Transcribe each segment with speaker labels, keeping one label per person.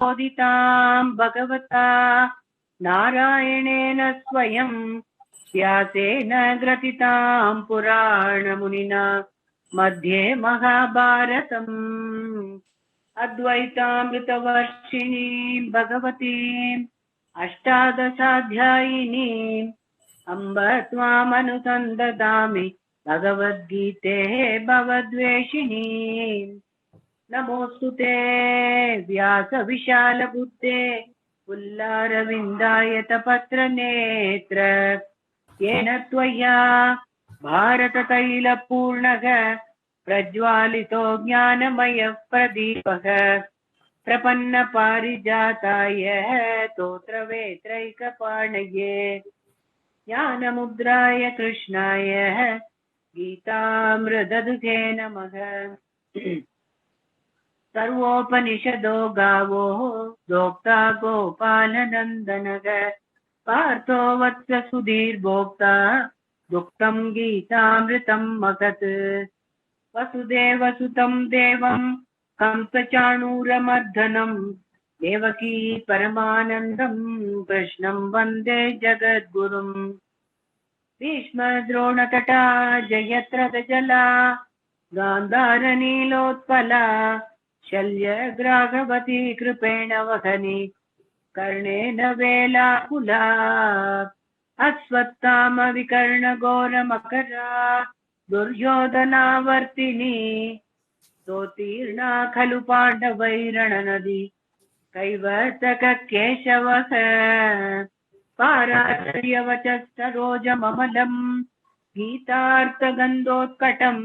Speaker 1: बोधितां भगवता नारायणेन स्वयं व्यासेन ग्रथितां पुराणमुनिना मध्ये महाभारतम् अद्वैतामृतवर्षिणीं भगवतीम् अष्टादशाध्यायिनीम् अम्ब त्वामनुसन्ददामि भगवद्गीते भवद्वेषिणीम् नमोऽस्तु ते व्यासविशालबुद्धे पुल्लारविन्दायतपत्रनेत्र येन त्वया भारततैलपूर्णः प्रज्वालितो ज्ञानमयः प्रदीपः प्रपन्नपारिजाताय स्तोत्रवेत्रैकपाणये ज्ञानमुद्राय कृष्णाय गीतामृतदुहे नमः। सर्वोपनिषदो गावो दोक्ता गोपालनन्दनः पार्थो वत्स सुधीर्भोक्ता दुःखं गीतामृतं महत् वसुदेवसुतं देवं कंसचाणूरमर्दनं देवकी परमानन्दं कृष्णं वन्दे जगद्गुरुम् भीष्मद्रोणतटा जयत्रदजला गान्धारनीलोत्पला शल्यग्राहवती कृपेण वहनी कर्णेन वेलाकुला अश्वत्थामविकर्णघोरमकरा दुर्योधनावर्तिनी सोत्तीर्णा खलु पाण्डवैरणनदी कैवर्तककेशवः पारार्यवचस्तरोजममलम् गीतार्थगन्धोत्कटम्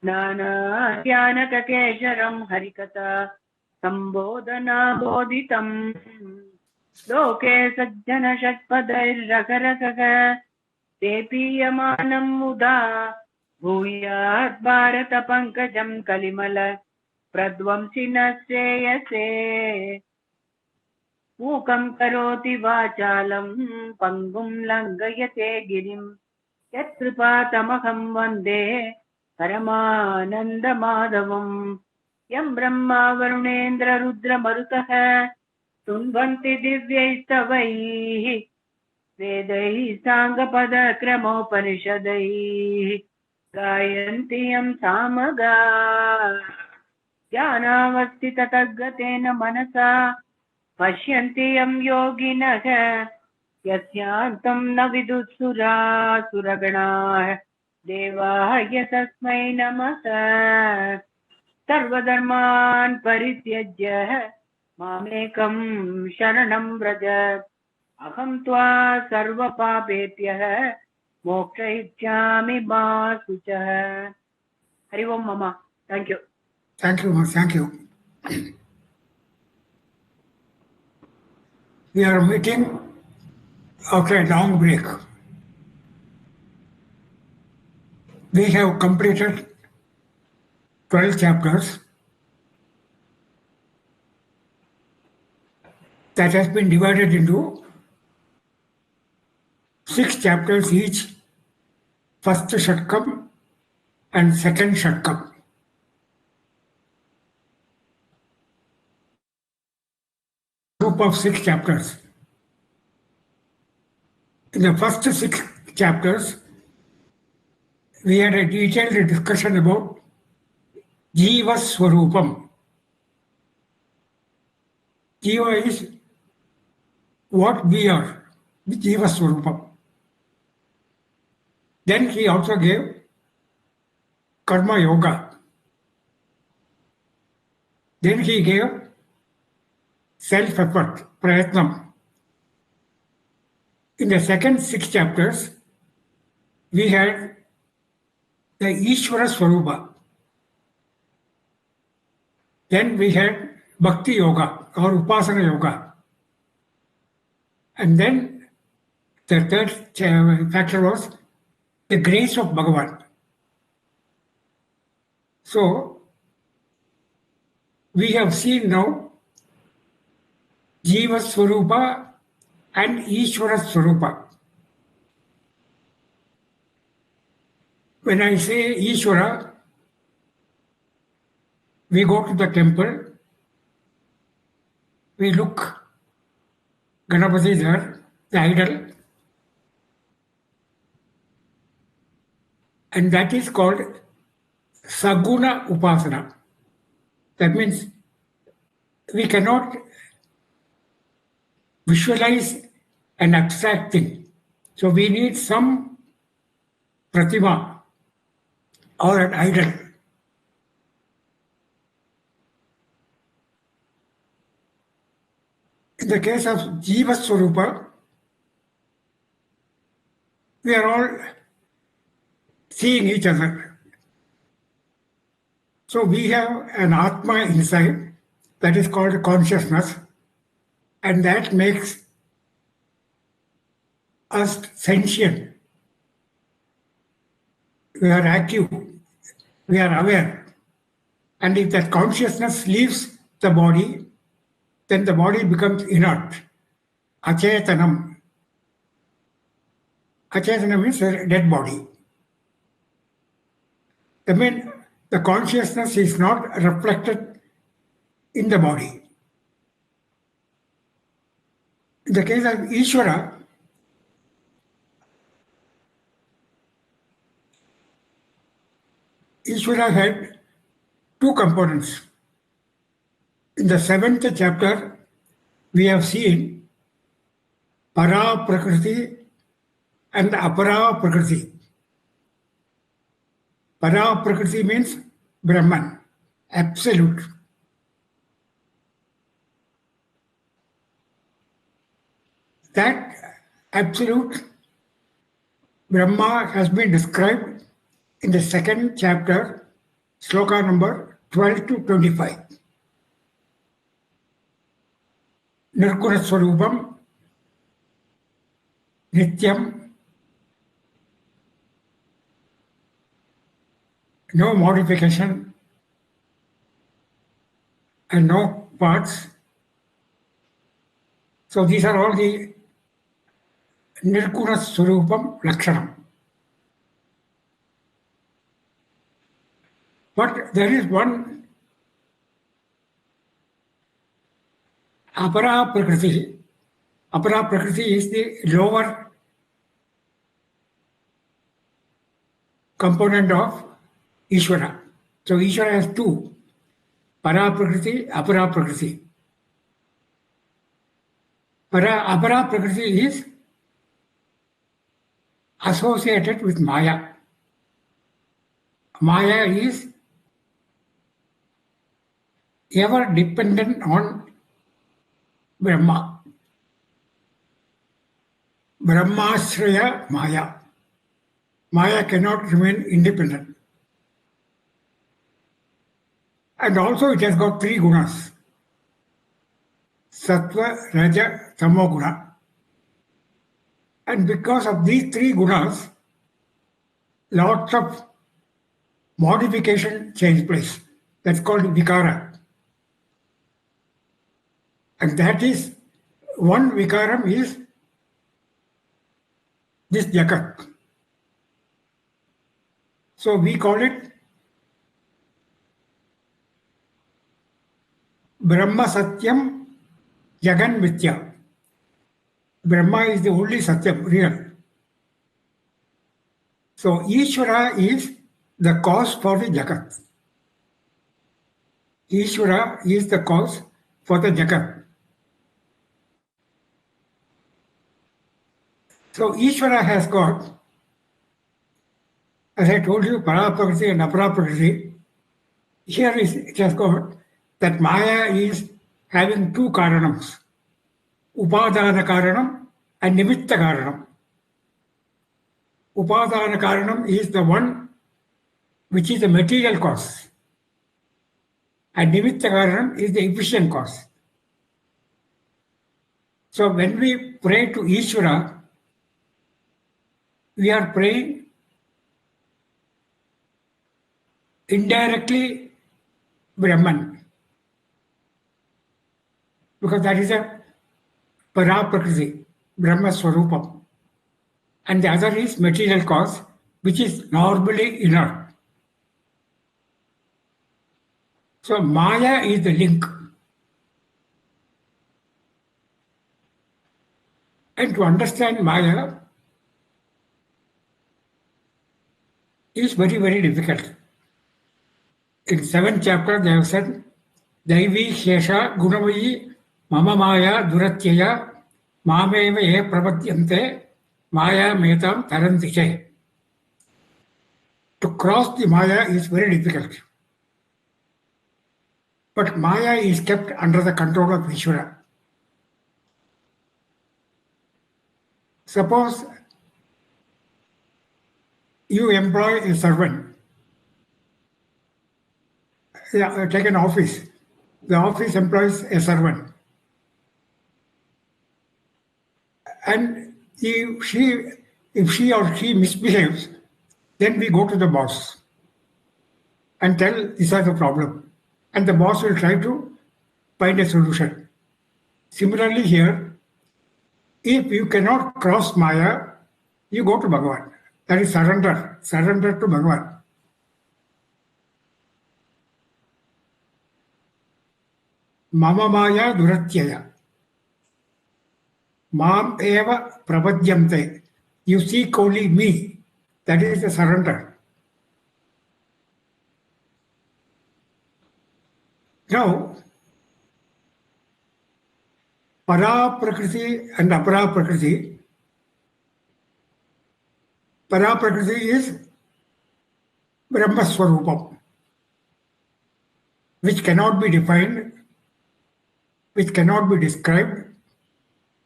Speaker 1: ज्ञानाध्यानककेशरम् हरिकथा सम्बोधनाबोधितम् लोके सज्जनषट्पदैर्रकरकः तेऽपीयमानम् मुदा भूयात् भारतपङ्कजम् कलिमल प्रध्वंसिनः श्रेयसे मूकं करोति वाचालम् पङ्गुं लङ्घयते गिरिम् यत्कृपातमहं वन्दे परमानन्दमाधवम् यं ब्रह्मा वरुणेन्द्र रुद्रमरुतः तुन्वन्ति दिव्यैस्तवैः वेदैः साङ्गपदक्रमोपनिषदैः गायन्ति यं सामगा ज्ञानावस्थिततद्गतेन मनसा पश्यन्ति यं योगिनः यस्यान्तं न विदुःसुरासुरगणाः देवाय तस्मै नमः सर्वधर्मान् परित्यज्य मामेकं शरणं व्रज अहं त्वा सर्वपापेभ्यः मोक्षयिष्यामि मा शुचः। हरि ओम मम। Thank you.
Speaker 2: Thank you, thank you. We are meeting after a long break. We have completed 12 chapters. That has been divided into 6 chapters each, first Shatkam and second Shatkam. Group of 6 chapters. In the first 6 chapters, we had a detailed discussion about Jiva Swarupam. Jiva is what we are, Jiva Swarupam. Then he also gave Karma Yoga. Then he gave self-effort, Prayatnam. In the second 6 chapters, we had the Ishvara Swarupa. Then we had Bhakti Yoga or Upasana Yoga. And then the third factor was the grace of Bhagavan. So, we have seen now Jiva Swarupa and Ishvara Swarupa. When I say Ishvara, we go to the temple, we look, Ganapati is there, the idol, and that is called Saguna Upasana. That means we cannot visualize an abstract thing. So we need some pratima or an idol. In the case of Jiva Swarupa, we are all seeing each other. So we have an Atma inside that is called consciousness, and that makes us sentient. We are active, we are aware. And if that consciousness leaves the body, then the body becomes inert. Achetanam. Achetanam means a dead body. That means the consciousness is not reflected in the body. In the case of Ishvara, Ishvara had two components. In the 7th chapter, we have seen Para Prakriti and Apara Prakriti. Para Prakriti means Brahman, absolute. That absolute Brahma has been described in the 2nd chapter, sloka number 12 to 25. Nirguna Swarupam, Nityam, no modification and no parts. So these are all the Nirguna Swarupam Lakshanam. But there is one Apara Prakriti. Apara Prakriti is the lower component of Ishvara. So Ishvara has two, Para Prakriti, Apara Prakriti. Apara Prakriti is associated with Maya. Maya is ever dependent on Brahma. Brahmashraya Maya. Maya cannot remain independent. And also it has got three gunas. Sattva, Raja, Tamo guna. And because of these three gunas, lots of modification takes place. That's called vikara. And that is, one vikaram is this jagat. So we call it Brahma Satyam Jagan Mithya. Brahma is the only Satyam, real. So Ishvara is the cause for the jagat. Ishvara is the cause for the jagat. So Ishvara has got, as I told you, Para Prakriti and Apara Prakriti. Here it has got that Maya is having two karanams, Upadana Karanam and Nimitta Karanam. Upadana Karanam is the one which is the material cause, and Nimitta Karanam is the efficient cause. So when we pray to Ishvara, we are praying indirectly Brahman, because that is a Para Prakriti, Brahma Swarupam. And the other is material cause, which is normally inert. So Maya is the link. And to understand Maya is very, very difficult. In 7th chapter, they have said, Daivi Shesha Gunavayi Mama Maya Duratyaya Mameva E Prapadyante Maya Metam Tarantiche. To cross the Maya is very difficult. But Maya is kept under the control of Ishvara. Suppose you employ a servant. Take an office. The office employs a servant. And if she or he misbehaves, then we go to the boss and tell this is the problem. And the boss will try to find a solution. Similarly here, if you cannot cross Maya, you go to Bhagavan. That is surrender. Surrender to Bhagavan. Mama Maya Duratyaya. Mam eva prapadyante. You seek only me. That is the surrender. Now, Para Prakriti and Apara Prakriti. Para Prakriti is Brahma Swarupam, which cannot be defined, which cannot be described,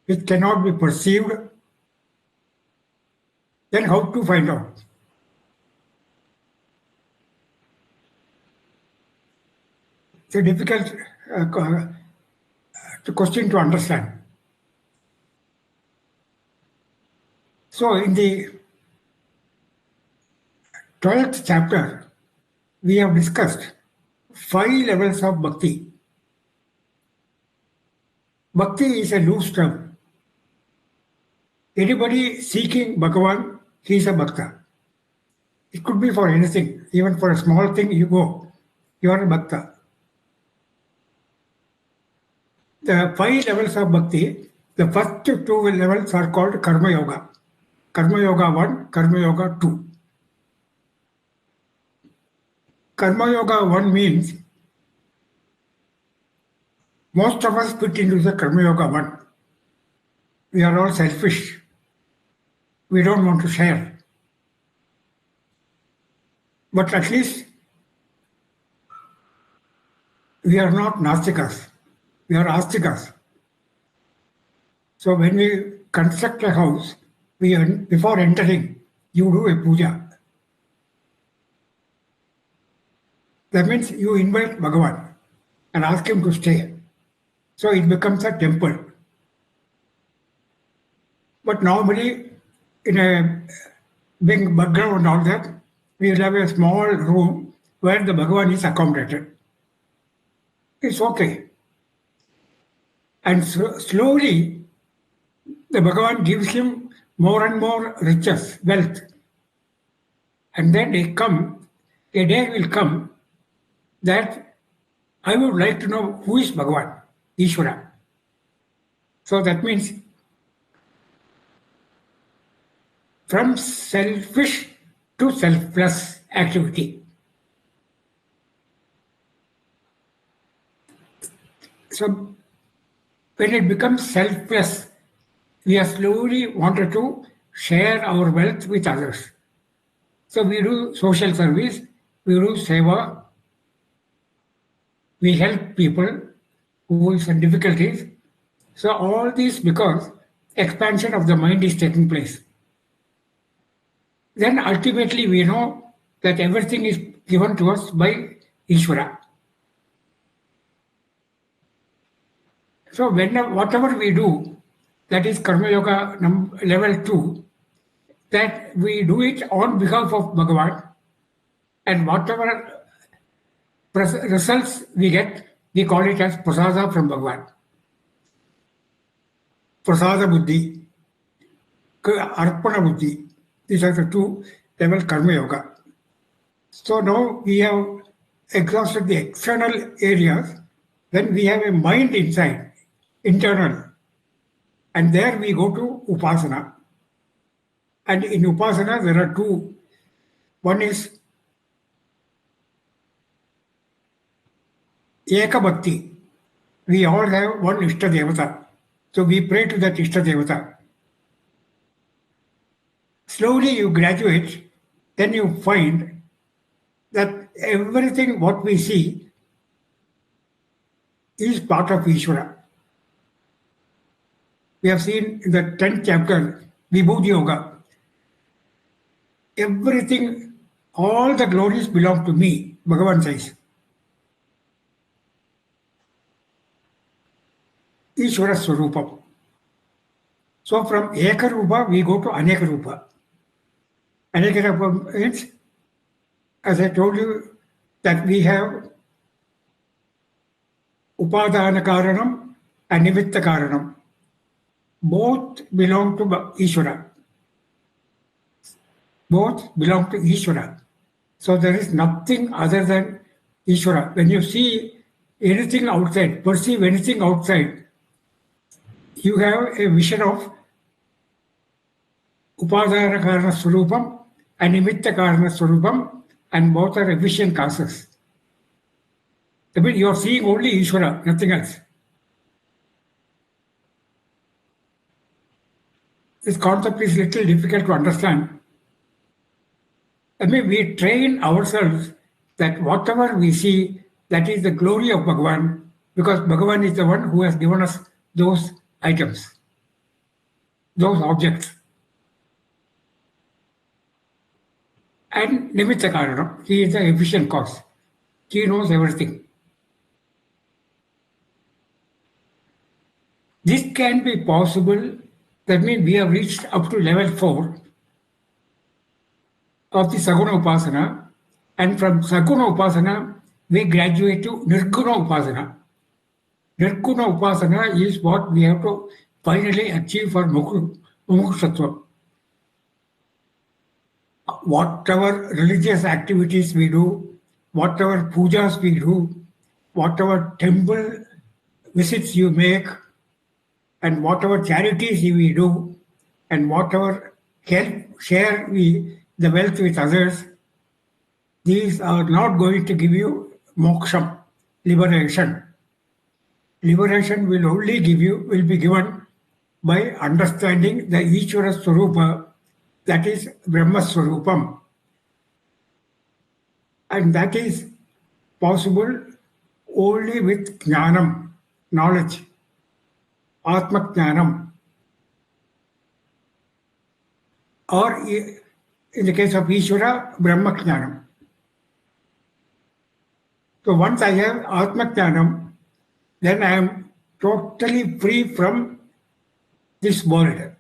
Speaker 2: which cannot be perceived. Then how to find out? It's a difficult question to understand. So in the 12th chapter, we have discussed 5 levels of bhakti. Bhakti is a loose term. Anybody seeking Bhagavan, he is a bhakta. It could be for anything, even for a small thing you go, you are a bhakta. The 5 levels of bhakti, the first 2 levels are called Karma Yoga. Karma Yoga 1, Karma Yoga 2. Karma Yoga 1 means most of us fit into the Karma Yoga 1. We are all selfish. We don't want to share. But at least we are not Nastikas. We are Astikas. So when we construct a house, before entering, you do a puja. That means you invite Bhagavan and ask him to stay. So it becomes a temple. But normally, in a big background and all that, we will have a small room where the Bhagavan is accommodated. It's okay. And slowly, the Bhagavan gives him more and more riches, wealth. And then a day will come that I would like to know who is Bhagavan, Ishvara. So that means from selfish to selfless activity. So when it becomes selfless, we are slowly wanted to share our wealth with others. So we do social service, we do seva, we help people who is in difficulties. So all this because expansion of the mind is taking place. Then ultimately we know that everything is given to us by Ishvara. So whatever we do, that is Karma Yoga level 2, that we do it on behalf of Bhagavan, and whatever results we get, we call it as prasada from Bhagavan. Prasada buddhi, arpana buddhi. These are the 2 level Karma Yoga. So now we have exhausted the external areas, then we have a mind inside, internal. And there we go to Upasana. And in Upasana, there are two. One is Eka Bhakti. We all have one Ishta Devata. So we pray to that Ishta Devata. Slowly you graduate, then you find that everything what we see is part of Ishvara. We have seen in the 10th chapter, Vibhuti Yoga. Everything, all the glories belong to me, Bhagavan says. Ishvara Swarupam. So from Eka Rupa, we go to Aneka Rupa. Aneka Rupa means, as I told you, that we have Upadana Karanam and Nimitta Karanam. Both belong to Ishvara. Both belong to Ishvara. So there is nothing other than Ishvara. When you see anything outside, perceive anything outside, you have a vision of Upadana Karana Swarupam and Nimitta Karana Swarupam, and both are efficient causes. I mean, you are seeing only Ishvara, nothing else. This concept is little difficult to understand. I mean, we train ourselves that whatever we see, that is the glory of Bhagavan, because Bhagavan is the one who has given us those items, those objects. And Nimitta Karanam, he is the efficient cause. He knows everything. This can be possible, that means we have reached up to level 4 of the Saguna Upasana, and from Saguna Upasana, we graduate to Nirguna Upasana. Nirguna Upasana is what we have to finally achieve for Mumukshatva. Whatever religious activities we do, whatever pujas we do, whatever temple visits you make, and whatever charities we do, and whatever help share we the wealth with others, these are not going to give you moksham, liberation. Liberation will be given by understanding the Ishvara Swarupa, that is Brahma Swarupam. And that is possible only with Jnanam, knowledge, Atma Jnanam. Or in the case of Ishvara, Brahma Jnanam. So once I have Atma Jnanam, then I am totally free from this world.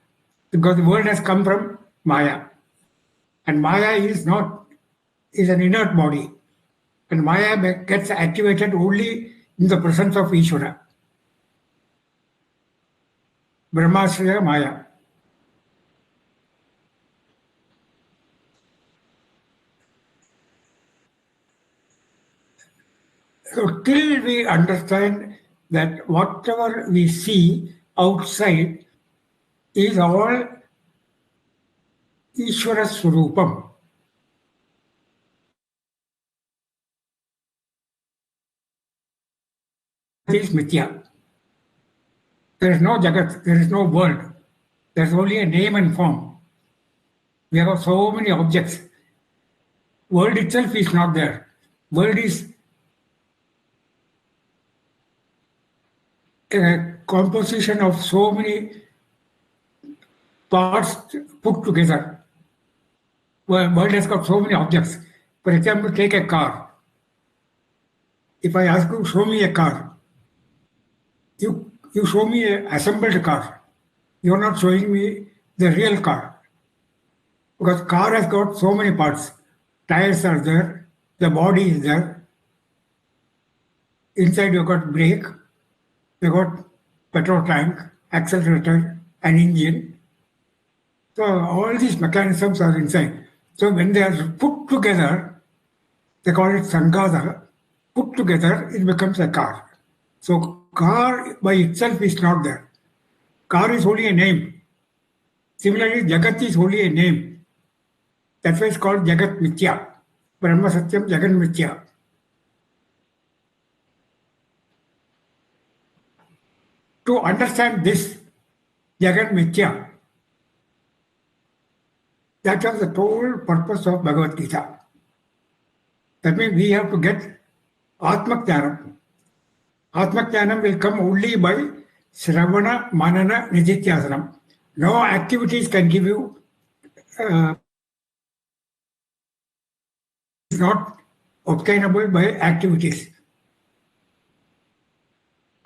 Speaker 2: Because the world has come from Maya. And Maya is an inert body. And Maya gets activated only in the presence of Ishvara. Brahmasraya Maya. So till we understand that whatever we see outside is all Ishvara Swarupam. It is Mithya. There is no Jagat, there is no world. There is only a name and form. We have so many objects. World itself is not there. World is a composition of so many parts put together. World has got so many objects. For example, take a car. If I ask you, show me a car, you show me an assembled car. You are not showing me the real car. Because car has got so many parts. Tires are there, the body is there. Inside you've got brake, you've got petrol tank, accelerator, and engine. So all these mechanisms are inside. So when they are put together, they call it Sangada. Put together, it becomes a car. So car by itself is not there. Car is only a name. Similarly, Jagat is only a name. That's why it's called Jagat Mithya. Brahma Satyam Jagat Mithya. To understand this Jagat Mithya, that was the total purpose of Bhagavad Gita. That means we have to get Atma-jnanam. Atma-jnanam will come only by Shravana, Manana, Nidityasanam. No activities can give you, is not obtainable by activities.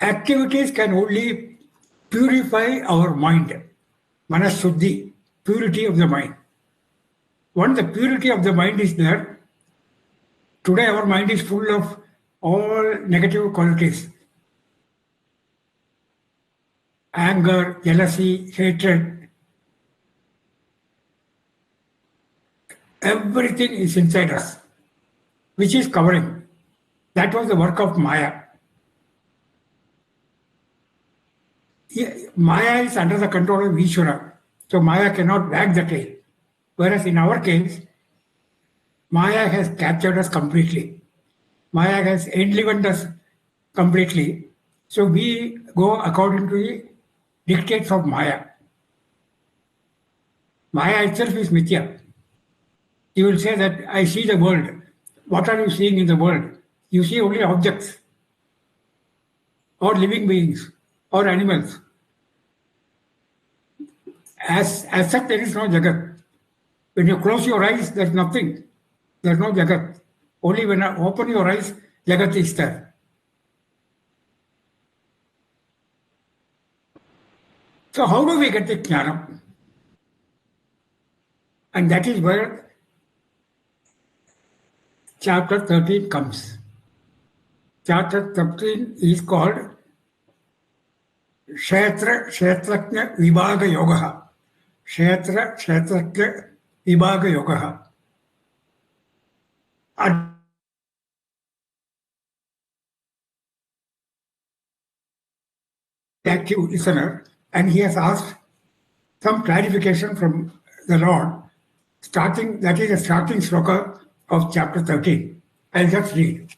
Speaker 2: Activities can only purify our mind. Manas Shuddhi, purity of the mind. Once the purity of the mind is there, today our mind is full of all negative qualities. Anger, jealousy, hatred. Everything is inside us, which is covering. That was the work of Maya. Maya is under the control of Ishvara. So Maya cannot wag the tail. Whereas in our case, Maya has captured us completely. Maya has enlivened us completely. So we go according to the dictates of Maya. Maya itself is Mithya. You will say that I see the world. What are you seeing in the world? You see only objects, or living beings, or animals. As such, there is no Jagat. When you close your eyes, there's nothing. There's no Jagat. Only when you open your eyes, Jagat is there. So how do we get the Jnana? And that is where chapter 13 comes. Chapter 13 is called Kshetra Kshetrajna Vibhaga Yoga. Kshetra Kshetrajna Vibhaga Yoga. Active listener, and he has asked some clarification from the Lord, starting, that is the starting sloka of chapter 13. I'll just read.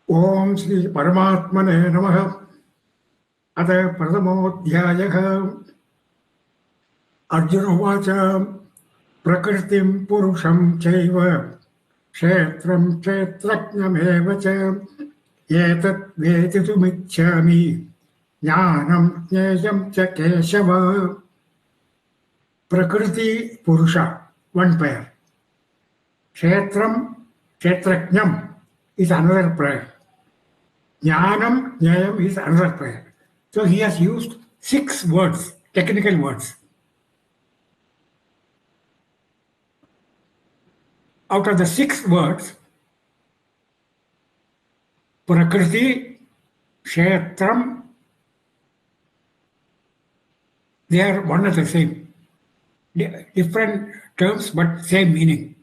Speaker 2: Om Sri Paramatmane Namaha. Atha Pradhamodhyayah. Arjuna Vacha. Prakritim Purusham Chaiva. Kshetram Kshetrajnam Evacha. Yetat Veditumicchami. Jnanam Jnayam Cha Keshava. Prakriti Purusha, one pair. Kshetram Kshetrajnam is another pair. Jnanam Jnayam is another pair. So he has used 6 words, technical words. Out of the 6 words, Prakriti, Kshetram, they are one and the same. Different terms but same meaning.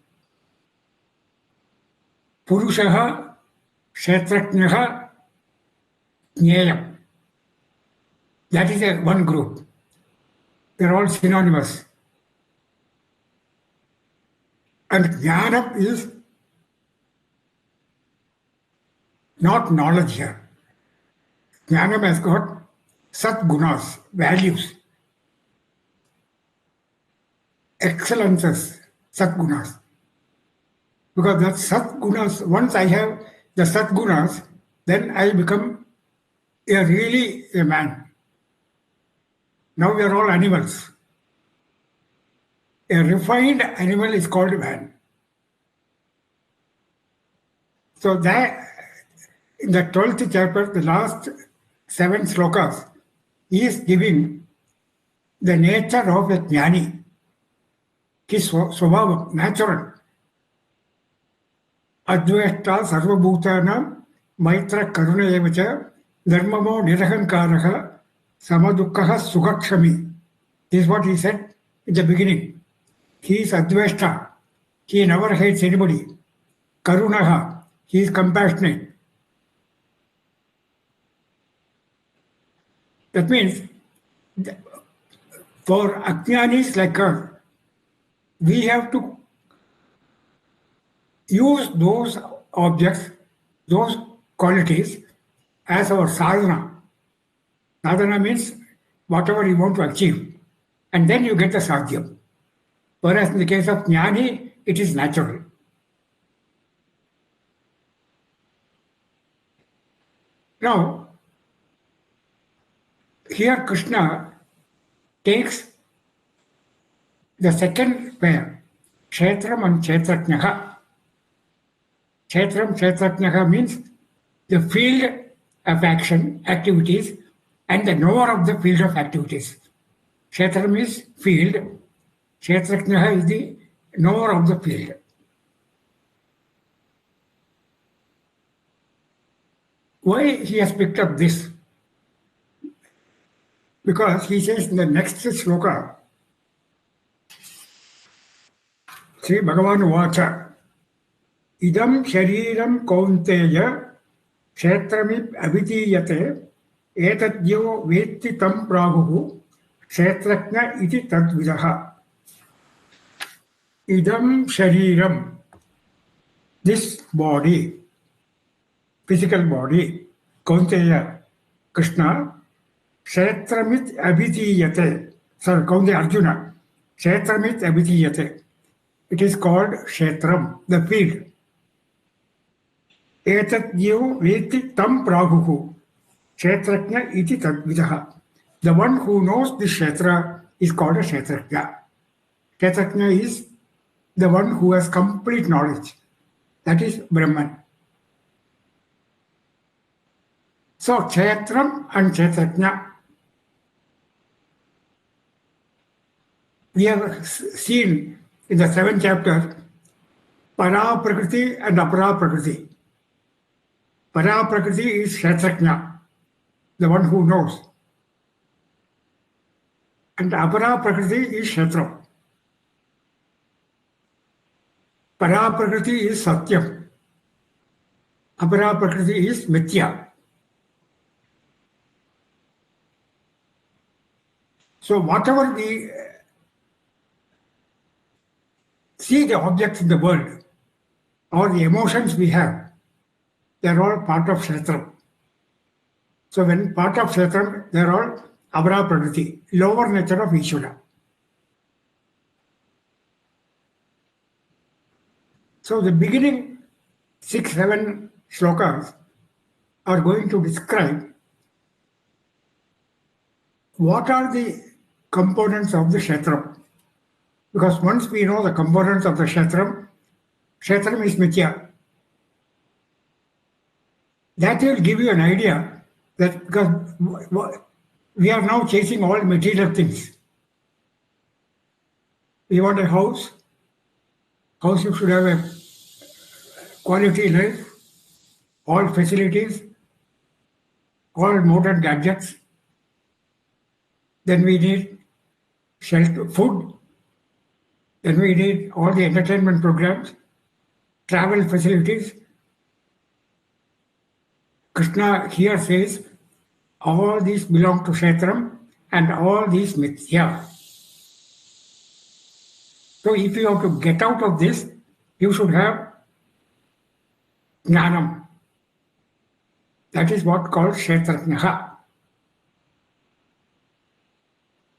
Speaker 2: Purushaha, Kshetrajnaha, Jnayam. That is one group. They're all synonymous. And Jnanam is not knowledge here. Jnanam has got Satgunas, values, excellences, Satgunas. Because that Satgunas, once I have the Satgunas, then I become really a man. Now we are all animals. A refined animal is called man. So that in the 12th chapter, the last 7 slokas, he is giving the nature of a jnani, his swabhavam, natural. Advaita sarvabhutanam maitra karuna evacha dharmamo nirahankaraha samadukkaha sugakshami. This is what he said in the beginning. He is Advaita. He never hates anybody. Karunaha. He is compassionate. That means for Ajnanis like us, we have to use those objects, those qualities as our sadhana. Sadhana means whatever you want to achieve. And then you get the sadhyam. Whereas in the case of jnani, it is natural. Now, here Krishna takes the second pair, Kshetram and Kshetratnyaha. Kshetram, Kshetratnyaha means the field of action, activities, and the knower of the field of activities. Kshetram is field, Kshetratnyaha is the knower of the field. Why he has picked up this? Because he says in the next sloka, Sri Bhagavan Vacha, Idam Shariram Kaunteya Kshetramip Abhitiyate Etadyo Vetti Tam Praguhu Kshetrakna iti Tadvidaha. Idam Shariram, this body, physical body, Kaunteya, Krishna, Kshetramit Abhitiyate, sorry, Kaunteya Arjuna, Kshetramit Abhitiyate. It is called Kshetram, the field. Etadyo Vetti Tam Praguhu, Kshetrakna iti Tadvidaha. The one who knows the Kshetra is called a Kshetrakya. Kshetrakya is the one who has complete knowledge. That is Brahman. So Kshetram and Kshetrakya. We have seen in the 7th chapter Para Prakriti and Apara Prakriti. Para Prakriti is Kshetrakya, the one who knows. And Apara Prakriti is Kshetram. Para Prakriti is Satyam. Apara Prakriti is Mithya. So whatever we see the objects in the world or the emotions we have, they are all part of Kshetram. So when part of Kshetram, they are all Apara Prakriti, lower nature of Ishvara. So the beginning 6-7 shlokas are going to describe what are the components of the Kshetram. Because once we know the components of the Kshetram, Kshetram is Mithya. That will give you an idea that because we are now chasing all material things. We want a house. House you should have a quality life, all facilities, all modern gadgets. Then we need shelter, food. Then we need all the entertainment programs, travel facilities. Krishna here says, all these belong to Kshetram and all these Mithya. So if you have to get out of this, you should have Jnanam. That is what called Kshetratnyaha.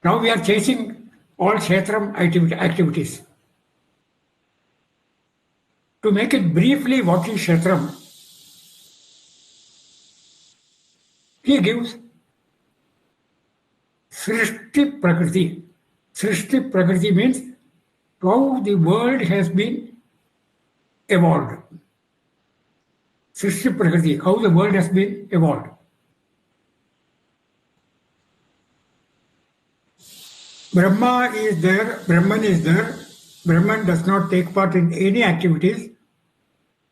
Speaker 2: Now we are chasing all Kshetram activities. To make it briefly, what is Kshetram? He gives Srishti Prakriti. Srishti Prakriti means how the world has been evolved. Srishti Prakriti, how the world has been evolved. Brahma is there, Brahman is there. Brahman does not take part in any activities.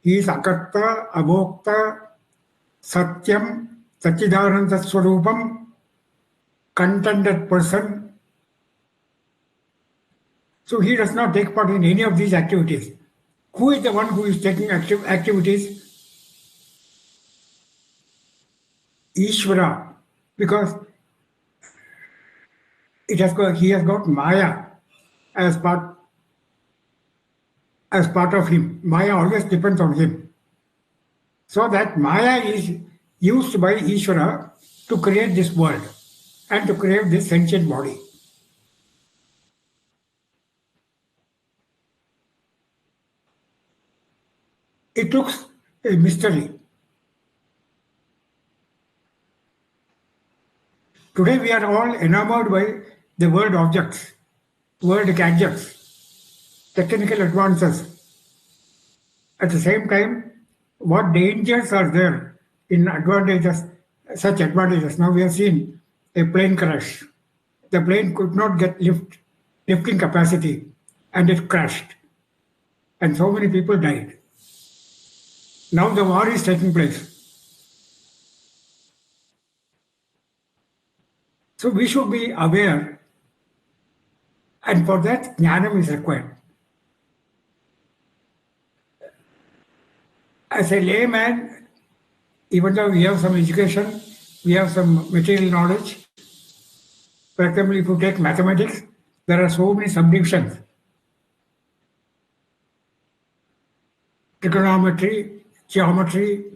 Speaker 2: He is Akarta, Abhokta, Satyam, Satchidananda Swarupam, contented person. So he does not take part in any of these activities. Who is the one who is taking activities? Ishvara. Because he has got Maya as part of him. Maya always depends on him. So that Maya is used by Ishvara to create this world and to create this sentient body. It looks a mystery. Today we are all enamored by the world objects, world gadgets, technical advances. At the same time, what dangers are there in advantages, such advantages? Now we have seen a plane crash. The plane could not get lifting capacity, and it crashed. And so many people died. Now the war is taking place. So we should be aware, and for that, jnanam is required. As a layman, even though we have some education, we have some material knowledge. For example, if you take mathematics, there are so many subdivisions. Trigonometry, geometry,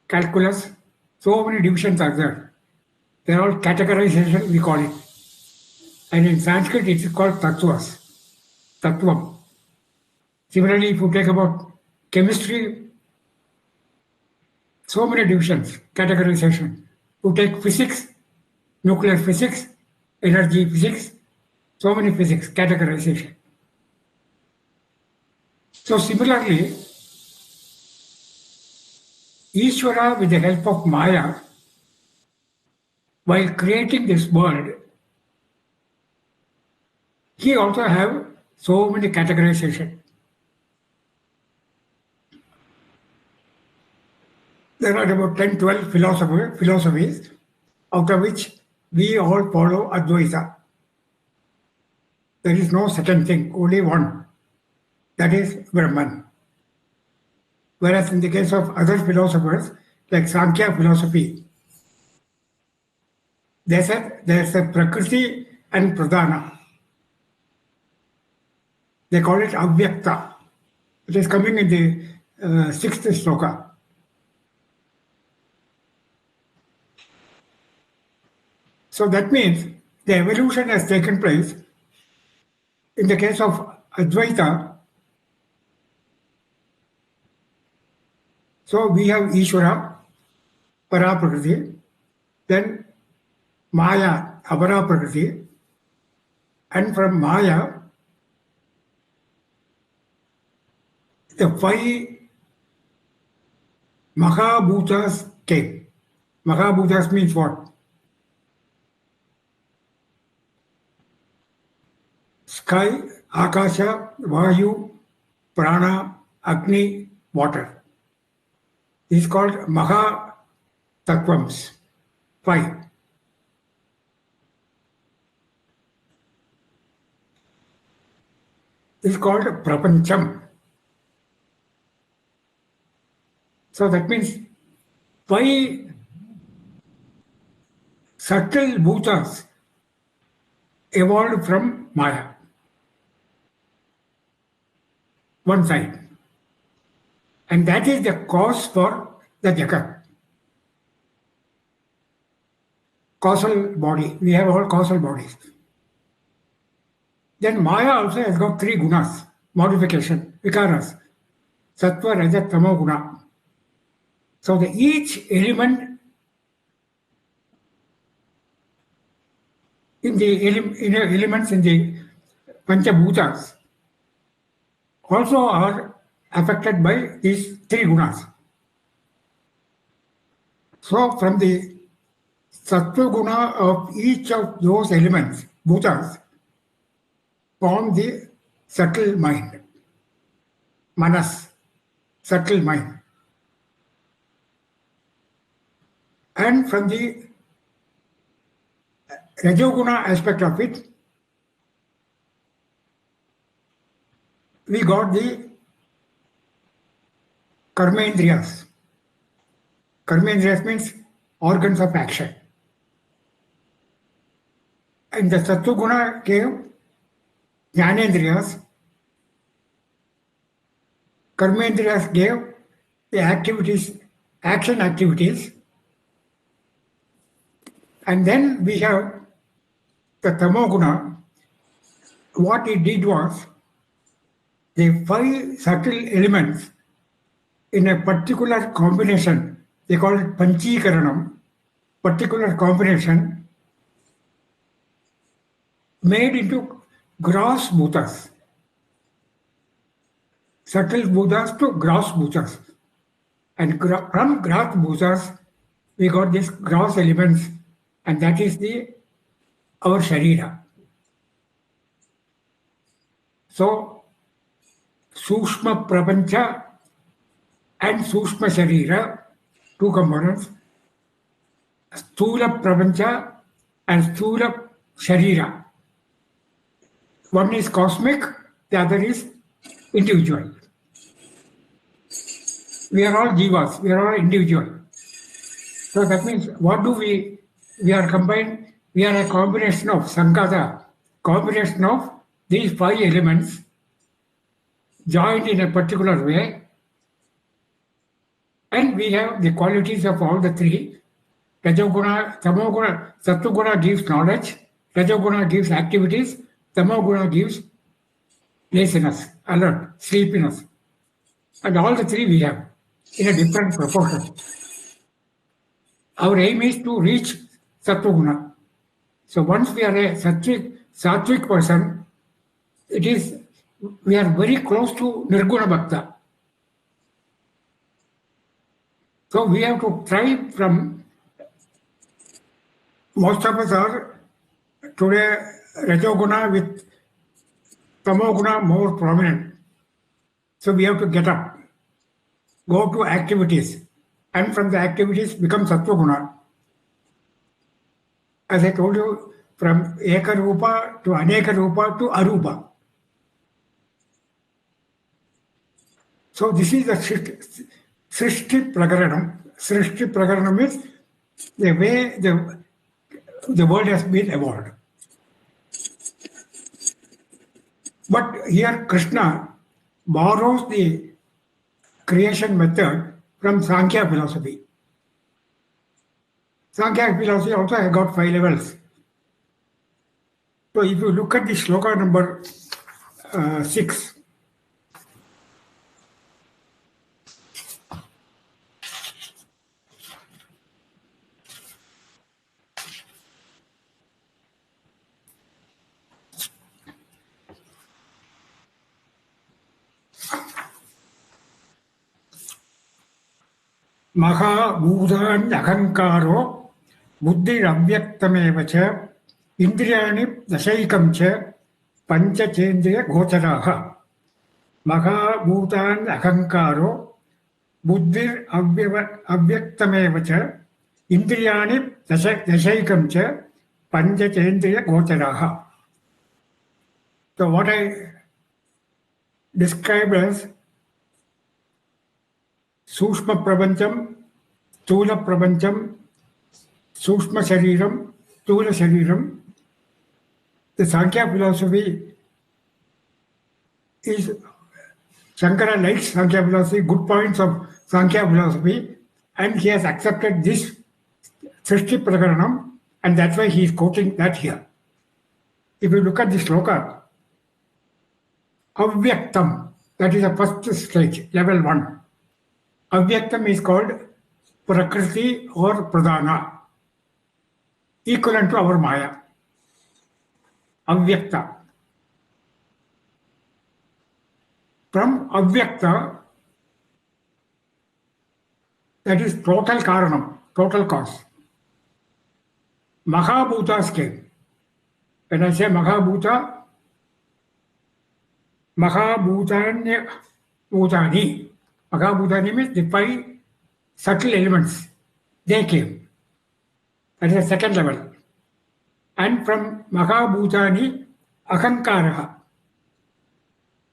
Speaker 2: calculus, so many divisions are there. They are all categorization, we call it. And in Sanskrit, it is called tattvas, tattvam. Similarly, if you take about chemistry, so many divisions, categorization. You take physics, nuclear physics, energy physics, so many physics, categorization. So similarly, Ishvara, with the help of Maya, while creating this world, he also have so many categorization. There are about 10, 12 philosophies, out of which we all follow Advaita. There is no second thing, only one. That is Brahman. Whereas in the case of other philosophers, like Sankhya philosophy, they said there's a Prakriti and Pradhana. They call it Avyakta. It is coming in the sixth sloka. So that means the evolution has taken place. In the case of Advaita, so we have Ishvara, Paraprakriti, then Maya, Aparaprakriti, and from Maya, the five Mahabhutas came. Mahabhutas means what? Sky, Akasha, Vayu, Prana, Agni, water. This is called Maha Tattvams. Five. This is called Prapancham. So that means five subtle bhutas evolved from Maya. One side. And that is the cause for the Jagat. Causal body. We have all causal bodies. Then Maya also has got three gunas, modification, vikaras, sattva, raja, tamo guna. So each element in the elements in the Panchabhutas also are affected by these three gunas. So from the sattva guna of each of those elements, bhutas, form the subtle mind, manas, subtle mind. And from the rajoguna aspect of it, we got the karmendriyas. Karmendriyas means organs of action. In the Sattva gave Jnanendriyas, Karmendriyas gave the activities, action activities, and then we have the Tamoguna. What it did was the 5 subtle elements in a particular combination, they call it Panchikaranam, particular combination made into gross bhutas, subtle bhutas to gross bhutas. And from gross bhutas, we got these gross elements, and that is our sharira. So, Sukshma Prapancha and Sukshma Sharira, 2 components, Sthula Prapancha and Sthula Sharira. One is cosmic, the other is individual. We are all jivas, we are all individual. So that means what do we are combined, we are a combination of Sankata, combination of these 5 elements joined in a particular way, and we have the qualities of all the 3. Rajoguna, Tamoguna, Sattva gives knowledge, Rajoguna gives activities, Tamoguna gives laziness, alert, sleepiness. And all the 3 we have in a different proportion. Our aim is to reach Sattva. So once we are a sattvic person, we are very close to Nirguna Bhakta. So we have to try from, most of us are today Rajoguna with Tamoguna more prominent. So we have to get up, go to activities, and from the activities become Sattva. As I told you, from Eka Rupa to Aneka Rupa to Arupa. So this is the Srishti Prakaranam. Srishti Prakaranam is the way the world has been evolved. But here Krishna borrows the creation method from Sankhya philosophy. Sankhya philosophy also has got 5 levels. So if you look at the shloka number 6, Mahabhutan Ahankaro Buddhir Avyaktameva Cha Indriyani Dashaikam Cha Pancha Chendriya Gocharaha. Mahabhutan Ahankaro Buddhir Avyaktameva Cha Indriyani Dashaikam Cha Pancha Chendriya Gocharaha. So what I described as Sukshma Prapancham, Sthula Prapancham, Sukshma Shariram, Sthula Shariram. The Sankhya philosophy is, Shankara likes Sankhya philosophy, good points of Sankhya philosophy, and he has accepted this Srishti Prakaranam, and that's why he is quoting that here. If you look at the sloka, Avyaktam, that is the first stage, level 1. Avyaktam is called Prakriti or Pradhana, equivalent to our Maya. Avyakta. From Avyakta, that is total Karanam, total cause. Mahabhutas came. When I say Mahabhuta, Mahabhutani, Mahabhutani means the 5 subtle elements. They came. That is the second level. And from Mahabhutani, Ahankaraha.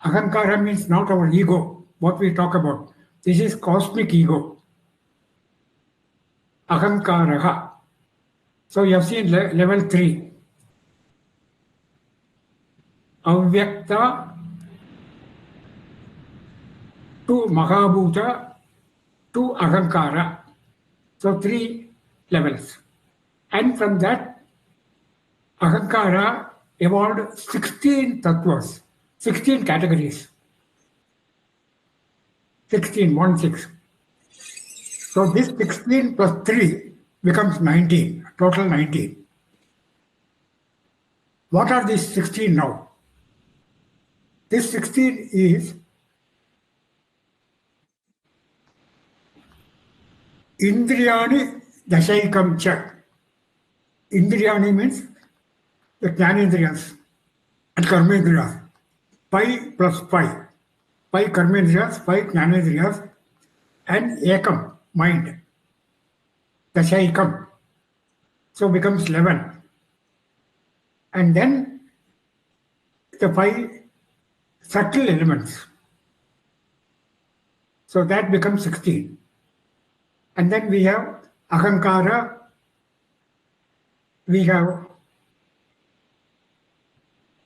Speaker 2: Ahankara means not our ego, what we talk about. This is cosmic ego. Ahankaraha. So you have seen level 3. avyakta to Mahabhuta to Ahankara. So 3 levels. And from that, Ahankara evolved 16 tattvas, 16 categories. 16, 1 6. So this 16 plus 3 becomes 19, total 19. What are these 16 now? This 16 is Indriyani Dashaikam Cha. Indriyani means the Jnanendriyas and Karmendriyas. 5 plus 5. 5 Karmendriyas, 5 Jnanendriyas, and Ekam, mind. Dashaikam. So becomes 11. And then the 5 subtle elements. So that becomes 16. And then we have Ahankara, we have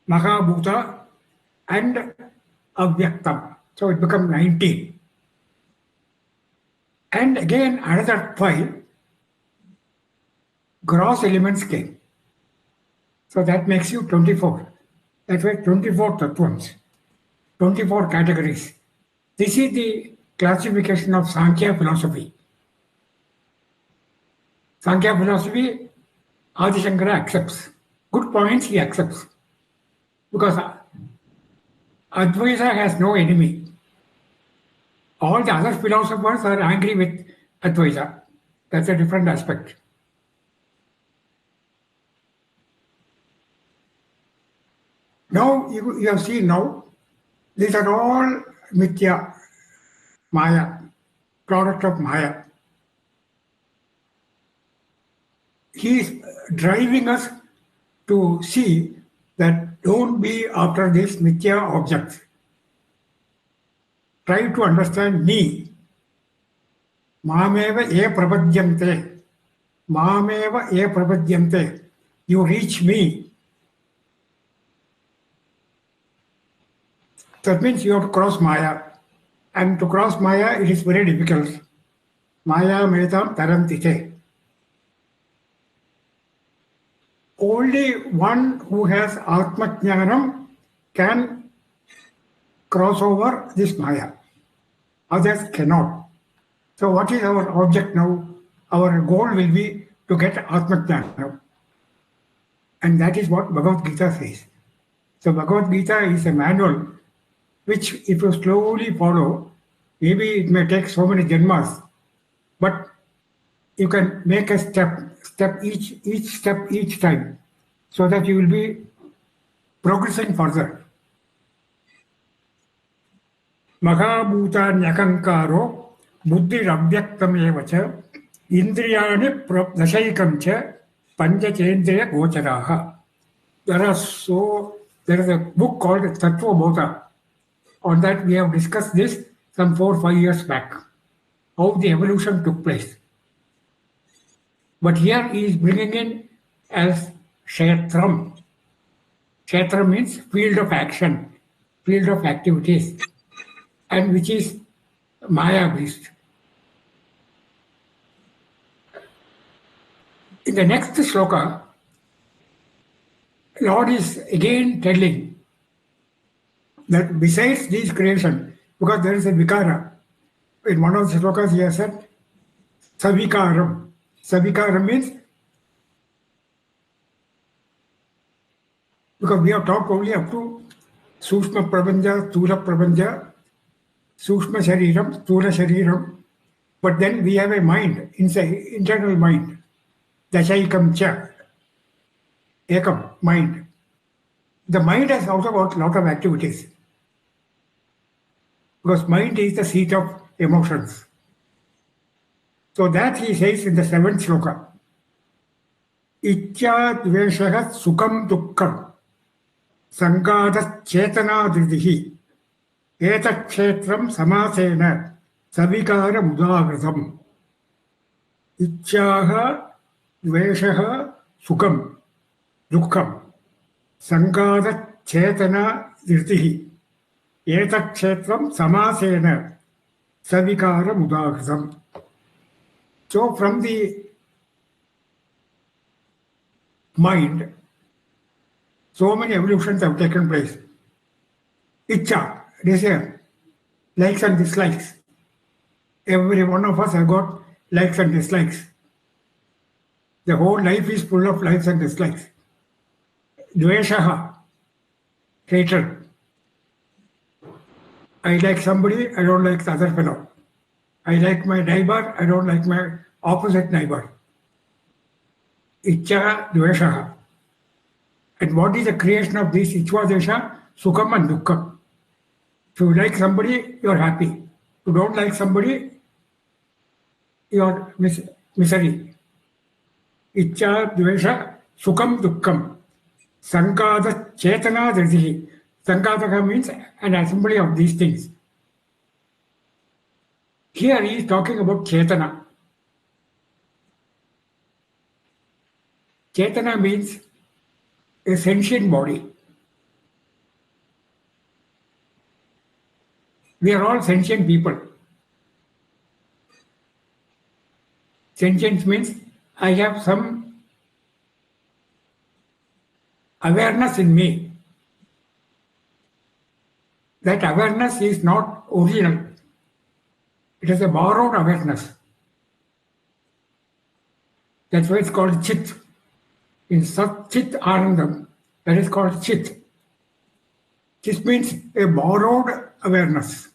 Speaker 2: Mahabhuta, and Avyaktam. So it becomes 19. And again, another 5 gross elements came. So that makes you 24. That way, 24 tattvams, 24 categories. This is the classification of Sankhya philosophy. Sankhya philosophy, Adi Shankara accepts. Good points he accepts. Because Advaita has no enemy. All the other philosophers are angry with Advaita. That's a different aspect. Now, you have seen now, these are all Mithya, Maya, product of Maya. He is driving us to see that don't be after these Mithya objects. Try to understand me. Mameva e prapadyante. Mameva e prapadyante. You reach me. That means you have to cross Maya. And to cross Maya, it is very difficult. Maya medam tarantite. Only one who has Atma Jnanam can cross over this Maya. Others cannot. So what is our object now? Our goal will be to get Atma Jnanam. And that is what Bhagavad Gita says. So Bhagavad Gita is a manual which if you slowly follow, maybe it may take so many janmas, but you can make a step each time, so that you will be progressing further. Mahabhuta nyakankaro buddhirabhyaktam cha indriyani dashaikam cha panchachendriya gocharaha. There is a book called Tattva Bhota. On that we have discussed this some 4 or 5 years back, how the evolution took place. But here he is bringing in as Kshetram. Kshetram means field of action, field of activities, and which is Maya based. In the next shloka, Lord is again telling that besides these creation, because there is a vikara, in one of the shlokas he has said, savikaram. Savikaram means, because we have talked only up to Sushma Prabanja, Stula Prabanja, Sushma Shariram, Stula Shariram, but then we have a mind, inside, internal mind, Dashaikam Cha, Ekam, mind. The mind has also got a lot of activities, because mind is the seat of emotions. So that he says in the 7th shloka, Ichya dveshaha sukham dukkham sangadat chetana dridhihi etat kshetram samasena savikara mudagritam. Ichyaha dveshaha sukham dukkham sangadat Chetana Dhirtihi. Etat Kshetram Samasena Savikara Mudahritam. So from the mind, so many evolutions have taken place. Icha, desire, likes and dislikes. Every one of us have got likes and dislikes. The whole life is full of likes and dislikes. Dveshaha, hatred. I like somebody, I don't like the other fellow. I like my neighbor, I don't like my opposite neighbor. Icha, dveshaha. And what is the creation of this Ichva Desha? Sukham and Dukkham. If you like somebody, you are happy. If you don't like somebody, you are misery. Icha, Dvesha, Sukham, Dukkham. Sankada Chetana Dhritihi. Sankataka means an assembly of these things. Here he is talking about Chetana. Chetana means a sentient body. We are all sentient people. Sentience means I have some awareness in me. That awareness is not original. It is a borrowed awareness. That's why it's called Chit. In Sat Chit Anandam, that is called Chit. Chit means a borrowed awareness.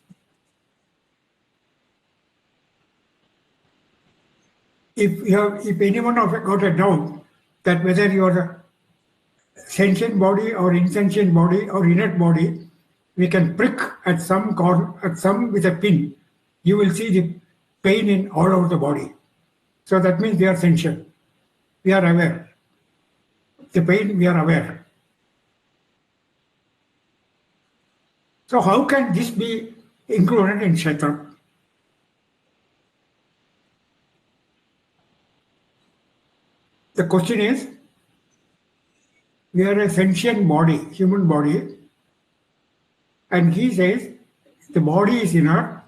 Speaker 2: If anyone of you got a doubt that whether you are a sentient body or insentient body or inert body, we can prick at some with a pin. You will see the pain in all over the body. So that means we are sentient. We are aware. The pain, we are aware. So how can this be included in Kshetra? The question is, we are a sentient body, human body, and he says the body is inert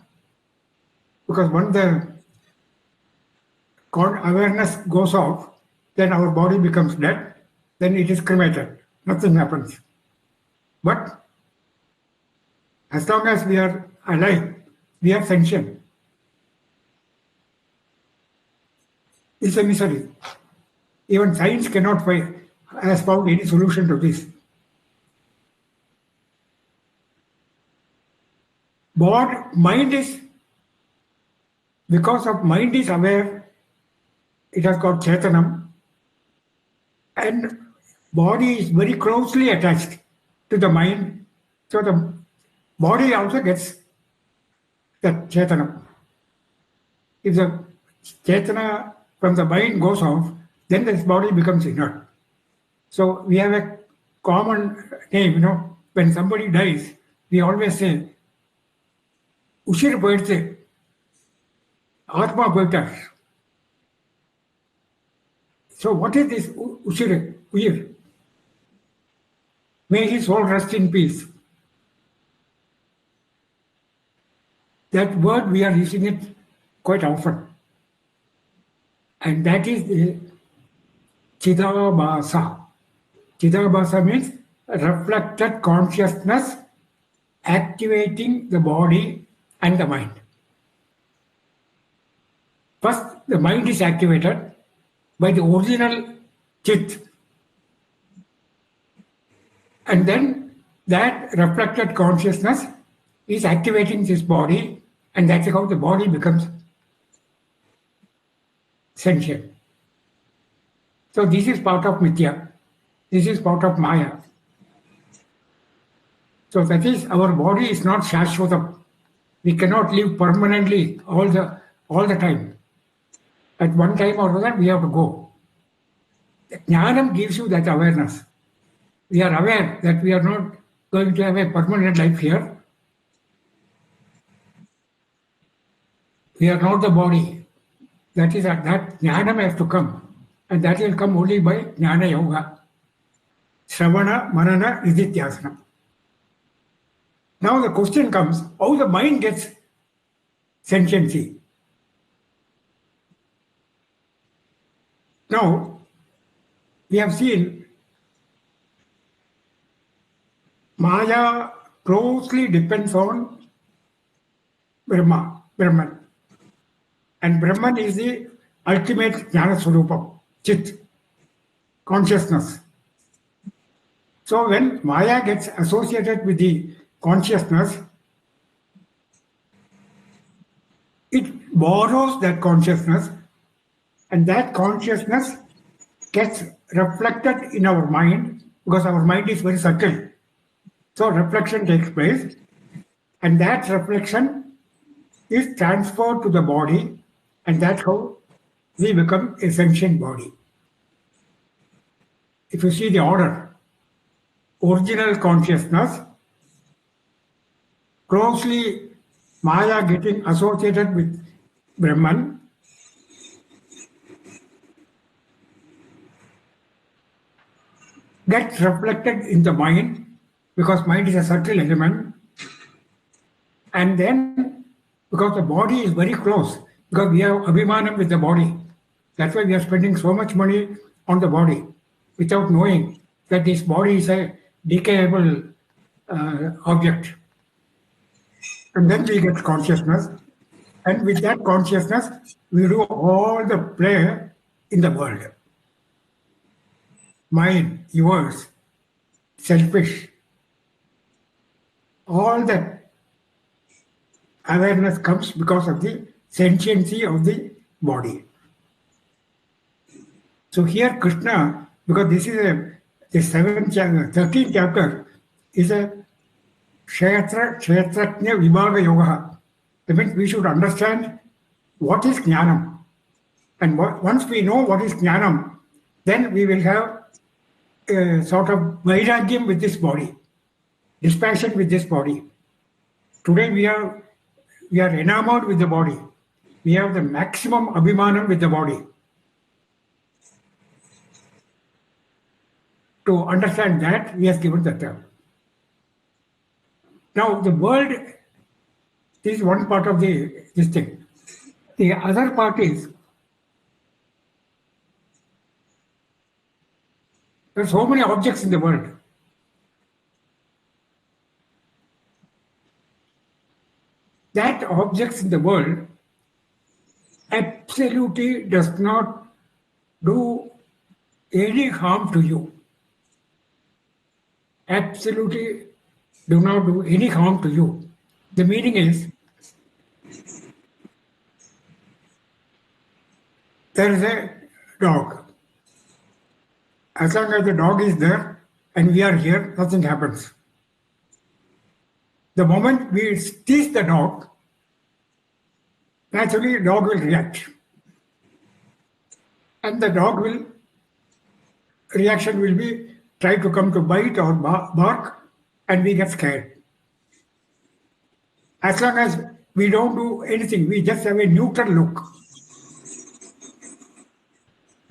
Speaker 2: because when the awareness goes off, then our body becomes dead, then it is cremated. Nothing happens. But as long as we are alive, we are sentient. It's a misery. Even science cannot has found any solution to this. Mind is, because of mind is aware, it has got Chetanam, and body is very closely attached to the mind, so the body also gets that Chetanam. If the Chetana from the mind goes off, then this body becomes inert. So we have a common name, when somebody dies, we always say, Ushir poite, Atma poita. So what is this Ushir? May his soul rest in peace. That word we are using it quite often. And that is the Chidabhasa. Chidabhasa means reflected consciousness activating the body and the mind. First, the mind is activated by the original Chit. And then that reflected consciousness is activating this body, and that's how the body becomes sentient. So this is part of Mithya. This is part of Maya. So that is, our body is not Shashvatam. We cannot live permanently all the time. At one time or other, we have to go. Jnanam gives you that awareness. We are aware that we are not going to have a permanent life here. We are not the body. That is that Jnanam has to come. And that will come only by Jnana Yoga. Shravana, Manana, Nidityasanam. Now the question comes, how the mind gets sentiency? Now, we have seen Maya closely depends on Brahman. And Brahman is the ultimate Jnana Swarupam, Chit, consciousness. So when Maya gets associated with the consciousness, it borrows that consciousness, and that consciousness gets reflected in our mind because our mind is very subtle. So reflection takes place, and that reflection is transferred to the body, and that's how we become a sentient body. If you see the order, original consciousness, closely Maya getting associated with Brahman, gets reflected in the mind because mind is a subtle element, and then because the body is very close, because we have abhimanam with the body. That's why we are spending so much money on the body without knowing that this body is a decayable object. And then we get consciousness, and with that consciousness, we do all the play in the world. Mine, yours, selfish. All that awareness comes because of the sentiency of the body. So here Krishna, because this is the 13th chapter, is a Kshetrajna Vibhaga Yoga. That means we should understand what is Jnanam. And once we know what is Jnanam, then we will have a sort of vairagyam with this body, dispassion with this body. Today we are enamored with the body. We have the maximum abhimanam with the body. To understand that, we have given the term. Now, the world is one part of this thing. The other part is there are so many objects in the world. That objects in the world absolutely does not do any harm to you. Absolutely do not do any harm to you. The meaning is, there is a dog. As long as the dog is there and we are here, nothing happens. The moment we tease the dog, naturally the dog will react. And the reaction will be try to come to bite or bark, and we get scared. As long as we don't do anything, we just have a neutral look.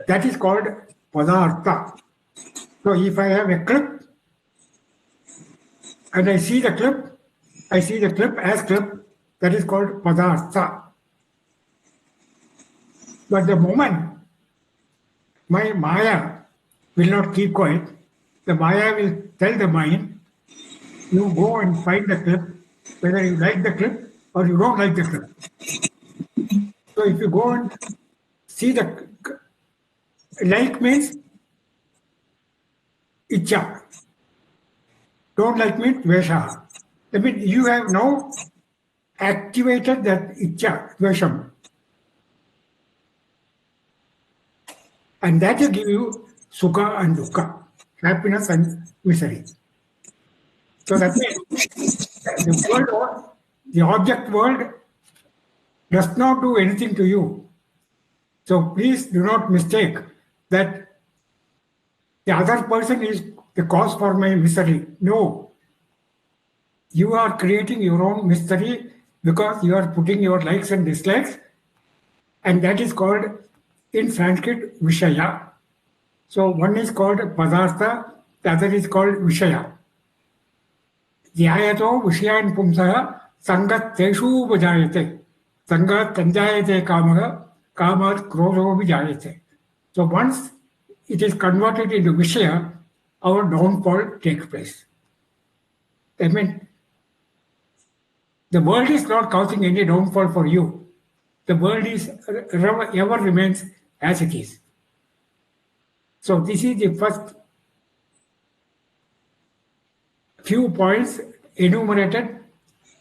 Speaker 2: That is called padartha. So if I have a clip and I see the clip as clip, that is called padartha. But the moment my Maya will not keep quiet, the Maya will tell the mind, you go and find the clip, whether you like the clip or you don't like the clip. So if you go and see the like means icha. Don't like means dvesha. I mean, you have now activated that icha, dvesham. And that will give you sukha and dukkha, happiness and misery. So that means the object world does not do anything to you. So please do not mistake that the other person is the cause for my misery. No. You are creating your own misery because you are putting your likes and dislikes, and that is called in Sanskrit Vishaya. So one is called Padartha, The other is called Vishaya. Dhyayato Vishayan Pumsaha Sangat Teshu Vajayate. Sangat Tanjayate Kamaha Kamat Krodho Vijayate. So once it is converted into Vishaya, our downfall takes place. That means the world is not causing any downfall for you. The world is ever remains as it is. So this is the first few points enumerated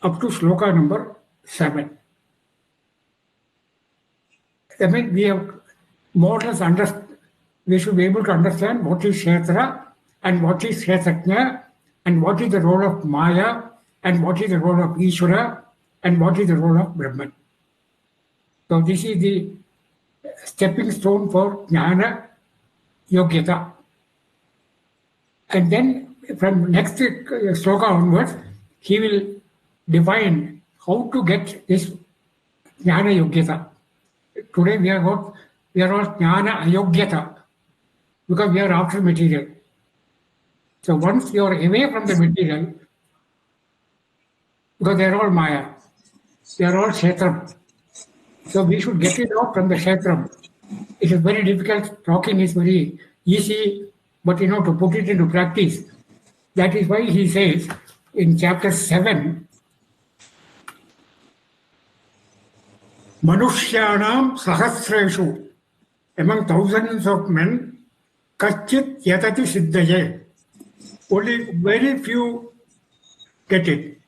Speaker 2: up to shloka number 7. I mean, we have more or less we should be able to understand what is Kshetra and what is Kshetrajna and what is the role of Maya and what is the role of Ishvara and what is the role of Brahman. So this is the stepping stone for Jnana Yogyata. And then from next sloka onwards, he will define how to get this Jnana Yogyata. Today we are all Jnana Ayogyata because we are after material. So once you are away from the material, because they are all Maya, they are all Kshetram. So we should get it out from the Kshetram. It is very difficult. Talking is very easy, but to put it into practice. That is why he says in chapter 7, Manushyanam Sahasreshu, among thousands of men, Kachit Yatati Siddhaye. Only very few get it.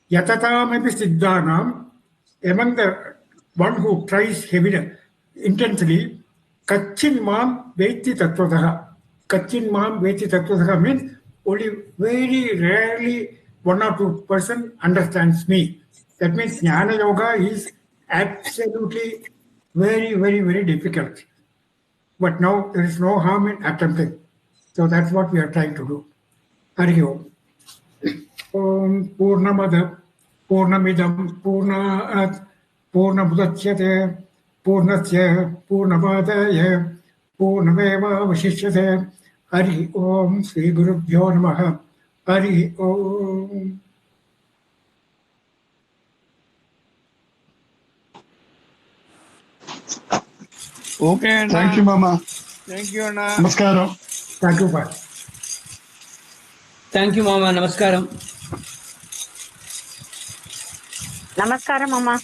Speaker 2: Yatatamepi Siddhanam, among the one who tries heavily, intensely, Kachin Mam Veti Tattvataha. Kachin Mam Veti Tattvataha means only very rarely 1 or 2% understands me. That means Jnana Yoga is absolutely very, very, very difficult. But now there is no harm in attempting. So that's what we are trying to do. Hari Om. Om Purnamada Purnamidam Purnat Purnamudachyate Purnasya Purnamadaya Purnameva Vashishyate. Hari Om Sri Gurubhyo Namaha. Hari Om.
Speaker 3: Okay, Anna.
Speaker 4: Thank you, Mama.
Speaker 3: Thank you, Anna.
Speaker 4: Namaskaram.
Speaker 2: Thank you, Bye.
Speaker 5: Thank you, Mama. Namaskaram.
Speaker 6: Namaskaram, Mama.